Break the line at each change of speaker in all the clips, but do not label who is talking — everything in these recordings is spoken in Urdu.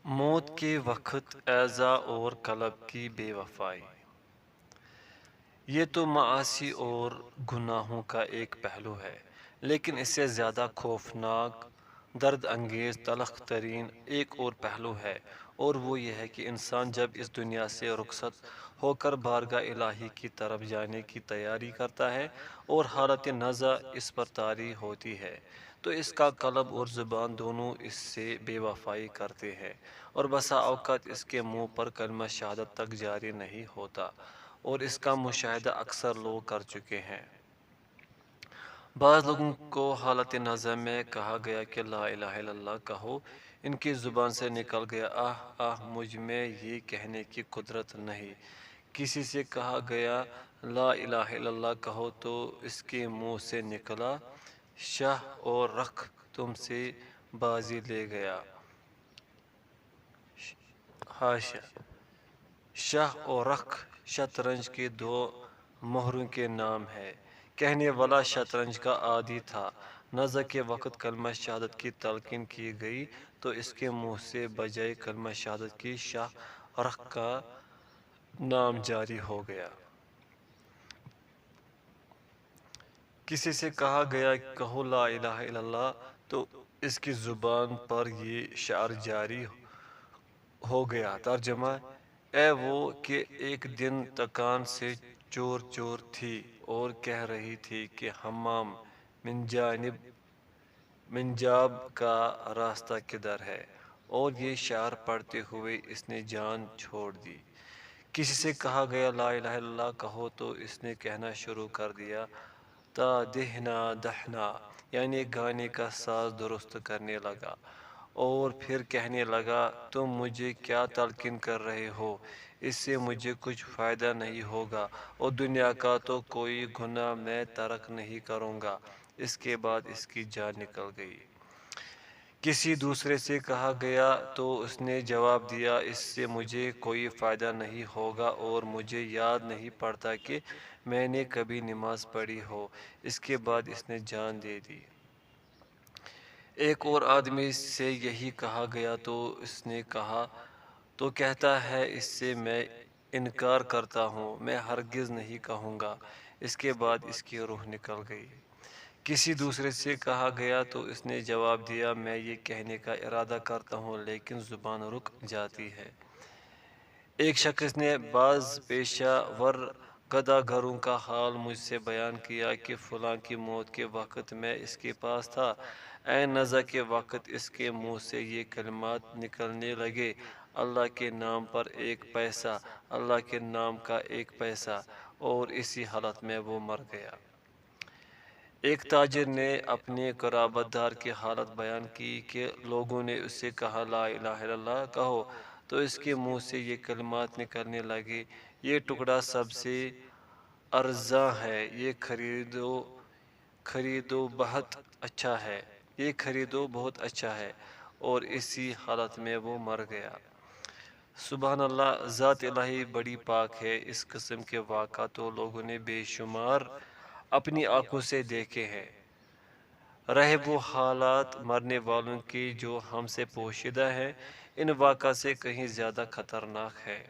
موت کے وقت ایذا اور قلب کی بے وفائی۔ یہ تو معاصی اور گناہوں کا ایک پہلو ہے، لیکن اس سے زیادہ خوفناک، درد انگیز، تلخ ترین ایک اور پہلو ہے، اور وہ یہ ہے کہ انسان جب اس دنیا سے رخصت ہو کر بارگاہ الہی کی طرف جانے کی تیاری کرتا ہے اور حالت نزع اس پر طاری ہوتی ہے، تو اس کا قلب اور زبان دونوں اس سے بے وفائی کرتے ہیں، اور بسا اوقات اس کے منہ پر کلمہ شہادت تک جاری نہیں ہوتا، اور اس کا مشاہدہ اکثر لوگ کر چکے ہیں۔ بعض لوگوں کو حالت نزع میں کہا گیا کہ لا الہ الا اللہ کہو، ان کی زبان سے نکل گیا آہ آہ، مجھ میں یہ کہنے کی قدرت نہیں۔ کسی سے کہا گیا لا الہ الا اللہ کہو تو اس کے منہ سے نکلا شاہ اور رخ تم سے بازی لے گیا۔ حاشا، شاہ اور رخ شطرنج کے دو مہروں کے نام ہے۔ کہنے والا شطرنج کا عادی تھا۔ نزع کے وقت کلمہ شہادت کی تلقین کی گئی تو اس کے منہ سے بجائے کلمہ شہادت کی شاہ رخ کا نام جاری ہو گیا۔ کسی سے کہا گیا کہو لا الہ الا اللہ تو اس کی زبان پر یہ شعر جاری ہو گیا۔ ترجمہ: اے وہ کہ ایک دن تکان سے چور چور تھی اور کہہ رہی تھی کہ حمام منجاب کا راستہ کدھر ہے، اور یہ شعر پڑھتے ہوئے اس نے جان چھوڑ دی۔ کسی سے کہا گیا لا الہ الا اللہ کہو تو اس نے کہنا شروع کر دیا تا دہنا دہنا، یعنی گانے کا ساز درست کرنے لگا، اور پھر کہنے لگا تم مجھے کیا تلقین کر رہے ہو، اس سے مجھے کچھ فائدہ نہیں ہوگا، اور دنیا کا تو کوئی گناہ میں ترک نہیں کروں گا۔ اس کے بعد اس کی جان نکل گئی۔ کسی دوسرے سے کہا گیا تو اس نے جواب دیا اس سے مجھے کوئی فائدہ نہیں ہوگا اور مجھے یاد نہیں پڑتا کہ میں نے کبھی نماز پڑھی ہو۔ اس کے بعد اس نے جان دے دی۔ ایک اور آدمی سے یہی کہا گیا تو اس نے کہا تو کہتا ہے اس سے میں انکار کرتا ہوں، میں ہرگز نہیں کہوں گا۔ اس کے بعد اس کی روح نکل گئی۔ کسی دوسرے سے کہا گیا تو اس نے جواب دیا میں یہ کہنے کا ارادہ کرتا ہوں لیکن زبان رک جاتی ہے۔ ایک شخص نے بعض پیشہ ور گداگروں کا حال مجھ سے بیان کیا کہ فلاں کی موت کے وقت میں اس کے پاس تھا، عین نزع کے وقت اس کے منہ سے یہ کلمات نکلنے لگے، اللہ کے نام پر ایک پیسہ، اللہ کے نام کا ایک پیسہ، اور اسی حالت میں وہ مر گیا۔ ایک تاجر نے اپنے قرابت دار کی حالت بیان کی کہ لوگوں نے اس سے کہا لا الہ الا اللہ کہو تو اس کے منہ سے یہ کلمات نکلنے لگے، یہ ٹکڑا سب سے ارزاں ہے، یہ خریدو بہت اچھا ہے، یہ خریدو بہت اچھا ہے، اور اسی حالت میں وہ مر گیا۔ سبحان اللہ، ذات الہی بڑی پاک ہے۔ اس قسم کے واقعات تو لوگوں نے بے شمار اپنی آنکھوں سے دیکھے ہیں۔ رہے وہ حالات مرنے والوں کی جو ہم سے پوشیدہ ہیں، ان واقعات سے کہیں زیادہ خطرناک ہے۔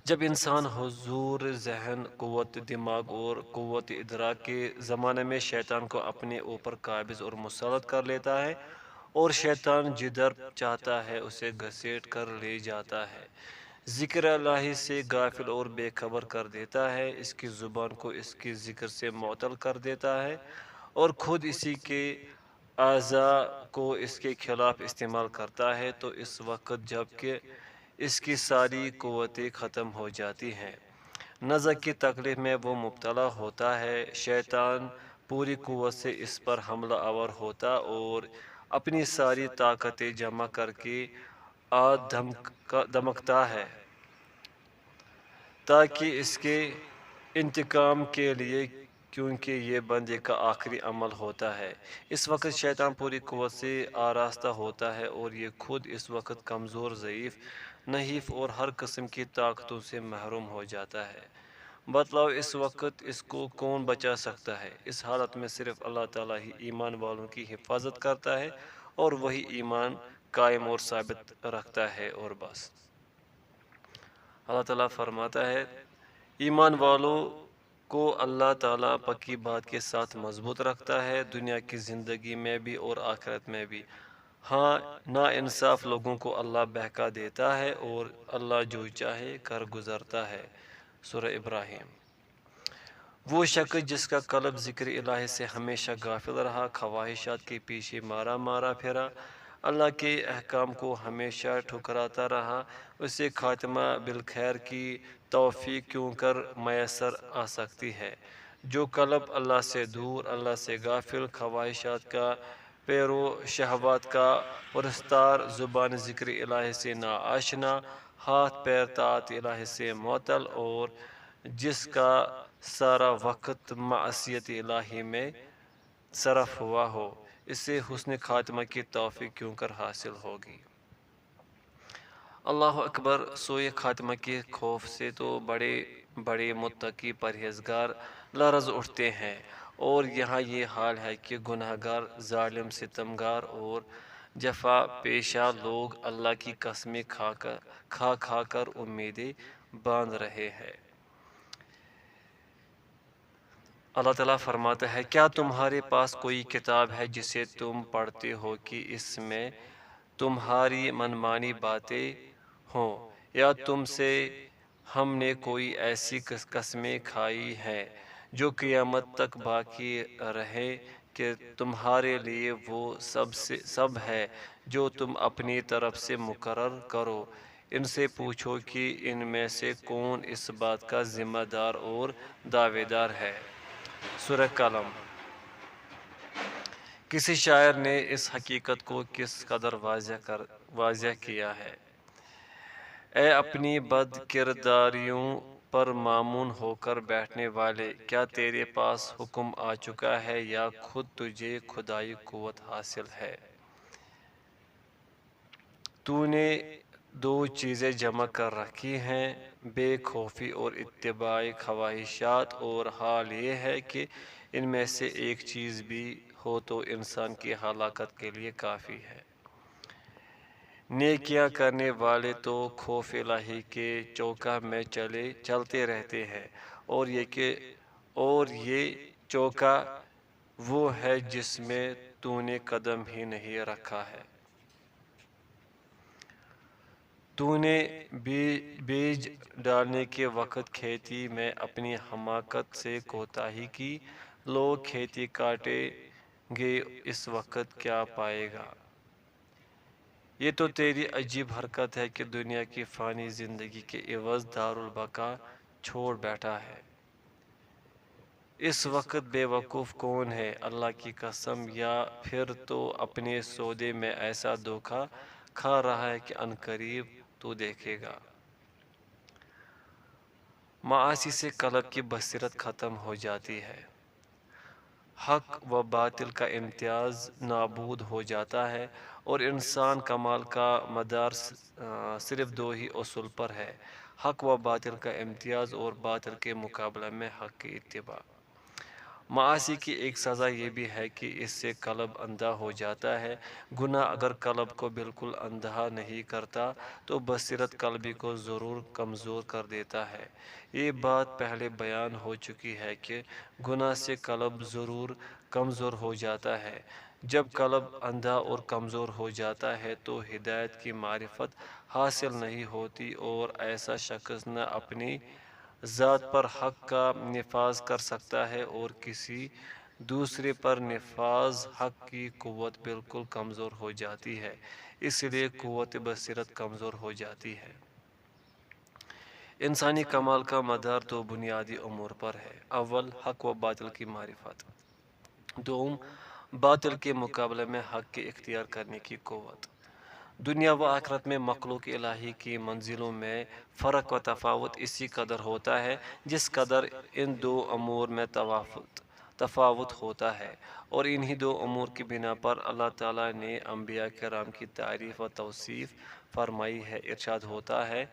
جب انسان حضور ذہن، قوت دماغ اور قوت ادراک کے زمانے میں شیطان کو اپنے اوپر قابض اور مسلط کر لیتا ہے، اور شیطان جدھر چاہتا ہے اسے گھسیٹ کر لے جاتا ہے، ذکر الہی سے غافل اور بے خبر کر دیتا ہے، اس کی زبان کو اس کے ذکر سے معطل کر دیتا ہے، اور خود اسی کے اعضاء کو اس کے خلاف استعمال کرتا ہے، تو اس وقت جب کہ اس کی ساری قوتیں ختم ہو جاتی ہیں، نزع کی تکلیف میں وہ مبتلا ہوتا ہے، شیطان پوری قوت سے اس پر حملہ آور ہوتا اور اپنی ساری طاقتیں جمع کر کے دھمکتا ہے تاکہ اس کے انتقام کے لیے، کیونکہ یہ بندے کا آخری عمل ہوتا ہے۔ اس وقت شیطان پوری قوت سے آراستہ ہوتا ہے اور یہ خود اس وقت کمزور، ضعیف، نحیف اور ہر قسم کی طاقتوں سے محروم ہو جاتا ہے۔ بتلاؤ اس وقت اس کو کون بچا سکتا ہے؟ اس حالت میں صرف اللہ تعالیٰ ہی ایمان والوں کی حفاظت کرتا ہے، اور وہی ایمان قائم اور ثابت رکھتا ہے اور بس۔ اللہ تعالیٰ فرماتا ہے ایمان والوں کو اللہ تعالیٰ پکی بات کے ساتھ مضبوط رکھتا ہے، دنیا کی زندگی میں بھی اور آخرت میں بھی۔ ہاں، نا انصاف لوگوں کو اللہ بہکا دیتا ہے اور اللہ جو چاہے کر گزرتا ہے۔ سورہ ابراہیم۔ وہ شخص جس کا قلب ذکر الہی سے ہمیشہ غافل رہا، خواہشات کے پیچھے مارا پھرا، اللہ کے احکام کو ہمیشہ ٹھکراتا رہا، اسے خاتمہ بالخیر کی توفیق کیوں کر میسر آ سکتی ہے۔ جو قلب اللہ سے دور، اللہ سے غافل، خواہشات کا پیرو، شہوات کا پرستار، زبان ذکر الہی سے ناآشنا، ہاتھ پیر طاعت الہی سے معطل، اور جس کا سارا وقت معصیت الہی میں صرف ہوا ہو، اسے حسن خاتمہ کی توفیق کیوں کر حاصل ہوگی۔ اللہ اکبر۔ سوئے خاتمہ کے خوف سے تو بڑے بڑے متقی پرہیزگار لرز اٹھتے ہیں، اور یہاں یہ حال ہے کہ گناہ گار، ظالم، ستمگار اور جفا پیشہ لوگ اللہ کی قسمیں کھا کر امیدیں باندھ رہے ہیں۔ اللہ تعالیٰ فرماتا ہے کیا تمہارے پاس کوئی کتاب ہے جسے تم پڑھتے ہو کہ اس میں تمہاری منمانی باتیں ہوں، یا تم سے ہم نے کوئی ایسی قسمیں کھائی ہیں جو قیامت تک باقی رہے کہ تمہارے لیے وہ سب ہے جو تم اپنی طرف سے مقرر کرو۔ ان سے پوچھو کہ ان میں سے کون اس بات کا ذمہ دار اور دعوے دار ہے۔ سورہ قلم۔ کسی شاعر نے اس حقیقت کو کس قدر واضح کیا ہے۔ اے اپنی بد کرداریوں پر مامون ہو کر بیٹھنے والے، کیا تیرے پاس حکم آ چکا ہے یا خود تجھے خدائی قوت حاصل ہے؟ تو نے دو چیزیں جمع کر رکھی ہیں، بے خوفی اور اتباع خواہشات، اور حال یہ ہے کہ ان میں سے ایک چیز بھی ہو تو انسان کی ہلاکت کے لیے کافی ہے۔ نیکیاں کرنے والے تو خوف الہی کے چوکا میں چلتے رہتے ہیں، اور یہ چوکا وہ ہے جس میں تو نے قدم ہی نہیں رکھا ہے۔ تو نے بیج ڈالنے کے وقت کھیتی میں اپنی حماقت سے کوتاہی کی، لوگ کھیتی کاٹیں گے اس وقت کیا پائے گا؟ یہ تو تیری عجیب حرکت ہے کہ دنیا کی فانی زندگی کے عوض دارالبقا چھوڑ بیٹھا ہے۔ اس وقت بے وقوف کون ہے؟ اللہ کی قسم، یا پھر تو اپنے سودے میں ایسا دھوکہ کھا رہا ہے کہ عنقریب تو دیکھے گا۔ معاصی سے قلب کی بصیرت ختم ہو جاتی ہے، حق و باطل کا امتیاز نابود ہو جاتا ہے، اور انسان کمال کا مدار صرف دو ہی اصول پر ہے، حق و باطل کا امتیاز اور باطل کے مقابلہ میں حق کی اتباع۔ معاصی کی ایک سزا یہ بھی ہے کہ اس سے قلب اندھا ہو جاتا ہے۔ گناہ اگر قلب کو بالکل اندھا نہیں کرتا تو بصیرت قلبی کو ضرور کمزور کر دیتا ہے۔ یہ بات پہلے بیان ہو چکی ہے کہ گناہ سے قلب ضرور کمزور ہو جاتا ہے۔ جب قلب اندھا اور کمزور ہو جاتا ہے تو ہدایت کی معرفت حاصل نہیں ہوتی، اور ایسا شخص نہ اپنی ذات پر حق کا نفاذ کر سکتا ہے اور کسی دوسرے پر نفاذ۔ حق کی قوت بالکل کمزور ہو جاتی ہے، اس لیے قوت بصیرت کمزور ہو جاتی ہے۔ انسانی کمال کا مدار دو بنیادی امور پر ہے، اول حق و باطل کی معرفت، دوم باطل کے مقابلے میں حق کے اختیار کرنے کی قوت۔ دنیا و آخرت میں مخلوق الہی کی منزلوں میں فرق و تفاوت اسی قدر ہوتا ہے جس قدر ان دو امور میں تفاوت ہوتا ہے، اور انہی دو امور کی بنا پر اللہ تعالیٰ نے انبیاء کرام کی تعریف و توصیف فرمائی ہے۔ ارشاد ہوتا ہے،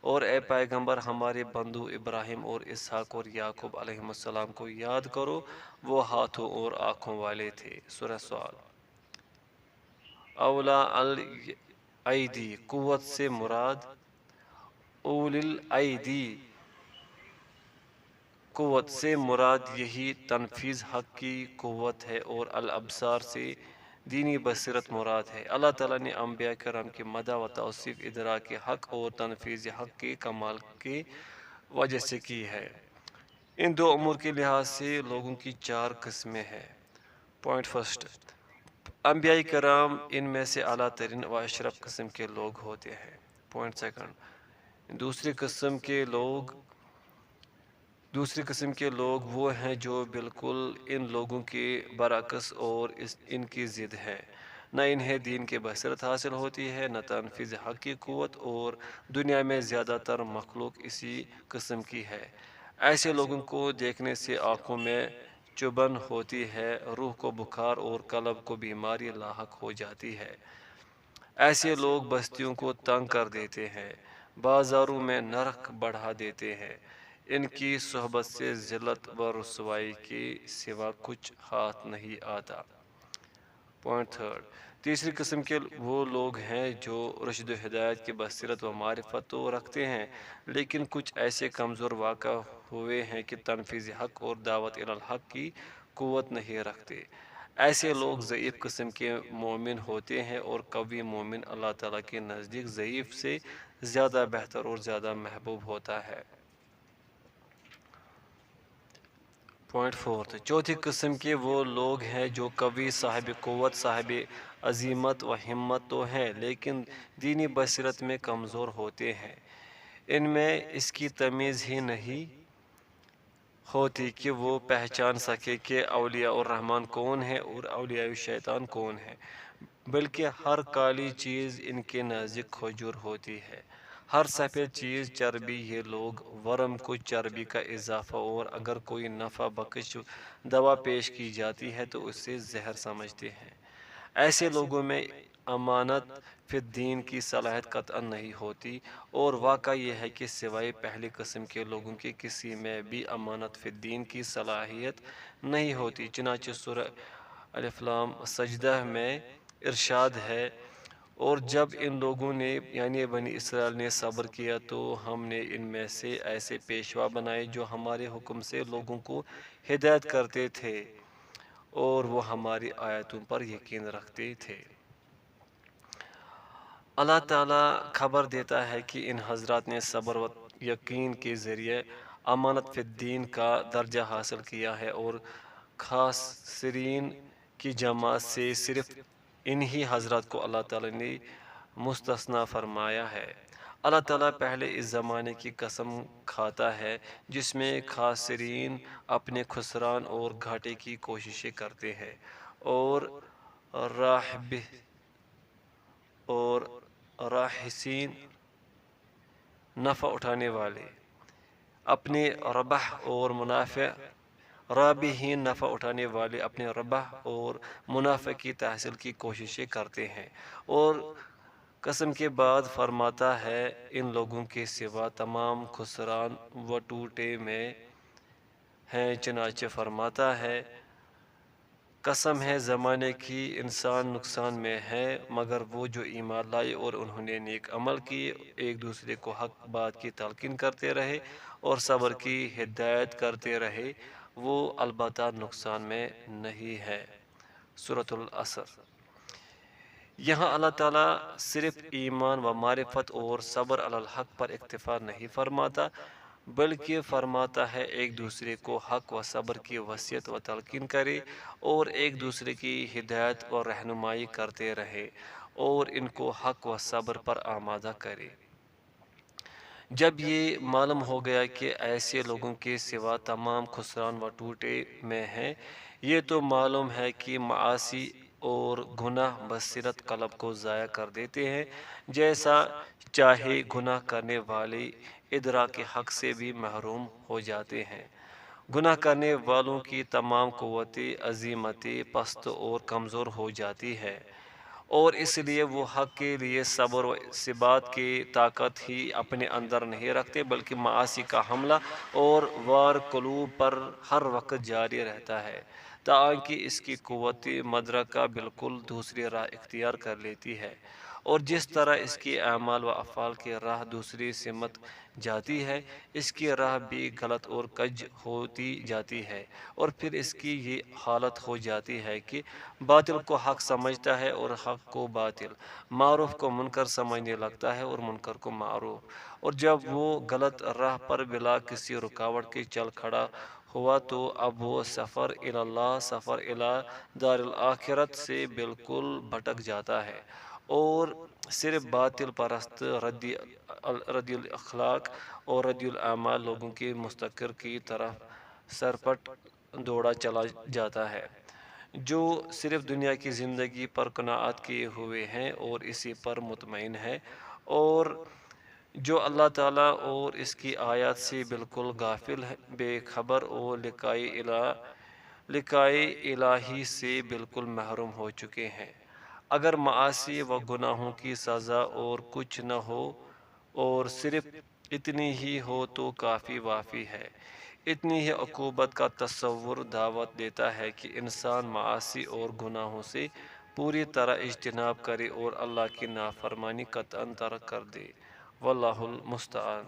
اور اے پیغمبر، ہمارے بندو ابراہیم اور اسحاق اور یعقوب علیہ السلام کو یاد کرو، وہ ہاتھوں اور آنکھوں والے تھے۔ سورہ سوال۔ اولا ایدی، قوت سے مراد اول الایدی، قوت سے مراد یہی تنفیذ حق کی قوت ہے، اور الابصار سے دینی بصیرت مراد ہے۔ اللہ تعالیٰ نے انبیاء کرام کی مدح و توصیف ادراک حق اور تنفیذ حق کے کمال کی وجہ سے کی ہے۔ ان دو امور کے لحاظ سے لوگوں کی چار قسمیں ہیں۔ پوائنٹ فرسٹ، انبیاء کرام ان میں سے اعلیٰ ترین و اشرف قسم کے لوگ ہوتے ہیں۔ پوائنٹ سیکنڈ، دوسری قسم کے لوگ وہ ہیں جو بالکل ان لوگوں کے برعکس اور ان کی ضد ہیں۔ نہ انہیں دین کی بصیرت حاصل ہوتی ہے، نہ تنفیذ حق کی قوت، اور دنیا میں زیادہ تر مخلوق اسی قسم کی ہے۔ ایسے لوگوں کو دیکھنے سے آنکھوں میں چبھن ہوتی ہے، روح کو بخار اور قلب کو بیماری لاحق ہو جاتی ہے۔ ایسے لوگ بستیوں کو تنگ کر دیتے ہیں، بازاروں میں نرخ بڑھا دیتے ہیں۔ ان کی صحبت سے ذلت و رسوائی کے سوا کچھ ہاتھ نہیں آتا۔ پوائنٹ تھرڈ، تیسری قسم کے وہ لوگ ہیں جو رشد و ہدایت کی بصیرت و معرفت تو رکھتے ہیں، لیکن کچھ ایسے کمزور واقع ہوئے ہیں کہ تنفیذ حق اور دعوت الی الحق کی قوت نہیں رکھتے۔ ایسے لوگ ضعیف قسم کے مومن ہوتے ہیں، اور قوی مومن اللہ تعالیٰ کے نزدیک ضعیف سے زیادہ بہتر اور زیادہ محبوب ہوتا ہے۔ پوائنٹ فورتھ، چوتھی قسم کے وہ لوگ ہیں جو قوی، صاحب قوت، صاحب عزیمت و ہمت تو ہیں، لیکن دینی بصیرت میں کمزور ہوتے ہیں۔ ان میں اس کی تمیز ہی نہیں ہوتی کہ وہ پہچان سکے کہ اولیاء الرحمن کون ہے اور اولیاء الشیطان کون ہے، بلکہ ہر کالی چیز ان کے نزدیک کھجور ہوتی ہے، ہر سفید چیز چربی۔ یہ لوگ ورم کو چربی کا اضافہ، اور اگر کوئی نفع بخش دوا پیش کی جاتی ہے تو اسے زہر سمجھتے ہیں۔ ایسے لوگوں میں امانت فی الدین کی صلاحیت قطعا نہیں ہوتی، اور واقعہ یہ ہے کہ سوائے پہلی قسم کے لوگوں کے کسی میں بھی امانت فی الدین کی صلاحیت نہیں ہوتی۔ چنانچہ سورہ الف لام سجدہ میں ارشاد ہے، اور جب ان لوگوں نے یعنی بنی اسرائیل نے صبر کیا تو ہم نے ان میں سے ایسے پیشوا بنائے جو ہمارے حکم سے لوگوں کو ہدایت کرتے تھے، اور وہ ہماری آیتوں پر یقین رکھتے تھے۔ اللہ تعالیٰ خبر دیتا ہے کہ ان حضرات نے صبر و یقین کے ذریعے امانت فی الدین کا درجہ حاصل کیا ہے، اور خاسرین کی جماعت سے صرف انہی حضرات کو اللہ تعالیٰ نے مستثنیٰ فرمایا ہے۔ اللہ تعالیٰ پہلے اس زمانے کی قسم کھاتا ہے جس میں خاسرین اپنے خسران اور گھاٹے کی کوششیں کرتے ہیں، اور راحسین نفع اٹھانے والے اپنے ربح اور منافع رابحین نفع اٹھانے والے اپنے ربح اور منافع کی تحصیل کی کوششیں کرتے ہیں۔ اور قسم کے بعد فرماتا ہے ان لوگوں کے سوا تمام خسران و ٹوٹے میں ہیں۔ چنانچہ فرماتا ہے قسم ہے زمانے کی انسان نقصان میں ہے، مگر وہ جو ایمان لائے اور انہوں نے نیک عمل کیے، ایک دوسرے کو حق بات کی تلقین کرتے رہے اور صبر کی ہدایت کرتے رہے، وہ البتہ نقصان میں نہیں ہے۔ سورۃ العصر۔ یہاں اللہ تعالیٰ صرف ایمان و معرفت اور صبر علی الحق پر اکتفا نہیں فرماتا، بلکہ فرماتا ہے ایک دوسرے کو حق و صبر کی وصیت و تلقین کرے، اور ایک دوسرے کی ہدایت و رہنمائی کرتے رہے، اور ان کو حق و صبر پر آمادہ کرے۔ جب یہ معلوم ہو گیا کہ ایسے لوگوں کے سوا تمام خسران و ٹوٹے میں ہیں، یہ تو معلوم ہے کہ معاصی اور گناہ بصیرت قلب کو ضائع کر دیتے ہیں، جیسا چاہے گناہ کرنے والے ادراک حق سے بھی محروم ہو جاتے ہیں۔ گناہ کرنے والوں کی تمام قوتیں عزیمتیں پست اور کمزور ہو جاتی ہے، اور اس لیے وہ حق کے لیے صبر و ثبات کی طاقت ہی اپنے اندر نہیں رکھتے، بلکہ معاصی کا حملہ اور وار قلوب پر ہر وقت جاری رہتا ہے، تاکہ اس کی قوت مدرکہ بالکل دوسری راہ اختیار کر لیتی ہے، اور جس طرح اس کی اعمال و افعال کی راہ دوسری سمت جاتی ہے، اس کی راہ بھی غلط اور کج ہوتی جاتی ہے، اور پھر اس کی یہ حالت ہو جاتی ہے کہ باطل کو حق سمجھتا ہے اور حق کو باطل، معروف کو منکر سمجھنے لگتا ہے اور منکر کو معروف، اور جب وہ غلط راہ پر بلا کسی رکاوٹ کے چل کھڑا ہوا تو اب وہ سفر اللہ، سفر دار الآخرت سے بالکل بھٹک جاتا ہے اور صرف باطل پرست ردی الاخلاق اور ردی الاعمال لوگوں کے مستقر کی طرف سرپٹ دوڑا چلا جاتا ہے، جو صرف دنیا کی زندگی پر قناعت کیے ہوئے ہیں اور اسی پر مطمئن ہے، اور جو اللہ تعالیٰ اور اس کی آیات سے بالکل غافل ہے، بے خبر اور لقائے الہی سے بالکل محروم ہو چکے ہیں۔ اگر معاصی و گناہوں کی سزا اور کچھ نہ ہو اور صرف اتنی ہی ہو تو کافی وافی ہے، اتنی ہی عقوبت کا تصور دعوت دیتا ہے کہ انسان معاصی اور گناہوں سے پوری طرح اجتناب کرے اور اللہ کی نافرمانی قطعاً ترک کر دے، واللہ المستعان۔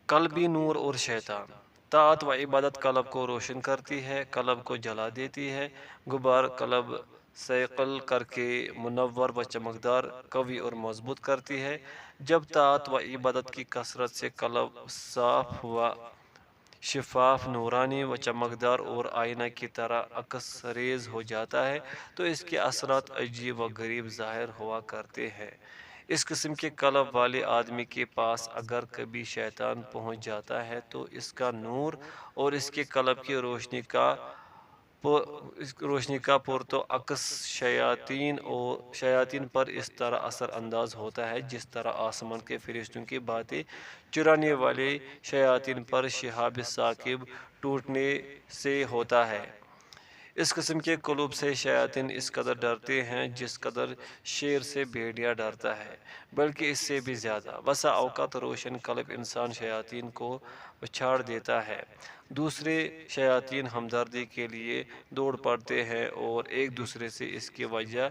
قلبی نور اور شیطان۔ طاعت و عبادت قلب کو روشن کرتی ہے، قلب کو جلا دیتی ہے، غبار قلب ثقل کر کے منور و چمکدار، قوی اور مضبوط کرتی ہے۔ جب طاعت و عبادت کی کثرت سے قلب صاف و شفاف، نورانی و چمکدار اور آئینہ کی طرح عکس ریز ہو جاتا ہے تو اس کے اثرات عجیب و غریب ظاہر ہوا کرتے ہیں۔ اس قسم کے قلب والے آدمی کے پاس اگر کبھی شیطان پہنچ جاتا ہے تو اس کا نور اور اس کے قلب کی روشنی کا پرتو عکس شیاطین پر اس طرح اثر انداز ہوتا ہے جس طرح آسمان کے فرشتوں کی باتیں چرانے والے شیاطین پر شہاب ثاقب ٹوٹنے سے ہوتا ہے۔ اس قسم کے قلوب سے شیاطین اس قدر ڈرتے ہیں جس قدر شیر سے بھیڑیا ڈرتا ہے، بلکہ اس سے بھی زیادہ۔ بسا اوقات روشن قلب انسان شیاطین کو پچھاڑ دیتا ہے، دوسرے شیاطین ہمدردی کے لیے دوڑ پڑتے ہیں اور ایک دوسرے سے اس کی وجہ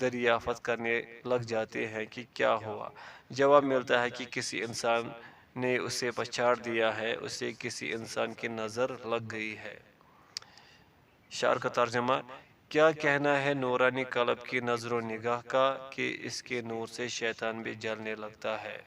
دریافت کرنے لگ جاتے ہیں کہ کیا ہوا۔ جواب ملتا ہے کہ کسی انسان نے اسے پچھاڑ دیا ہے، اسے کسی انسان کی نظر لگ گئی ہے۔ شعر کا ترجمہ: کیا کہنا ہے نورانی قلب کی نظر و نگاہ کا کہ اس کے نور سے شیطان بھی جلنے لگتا ہے۔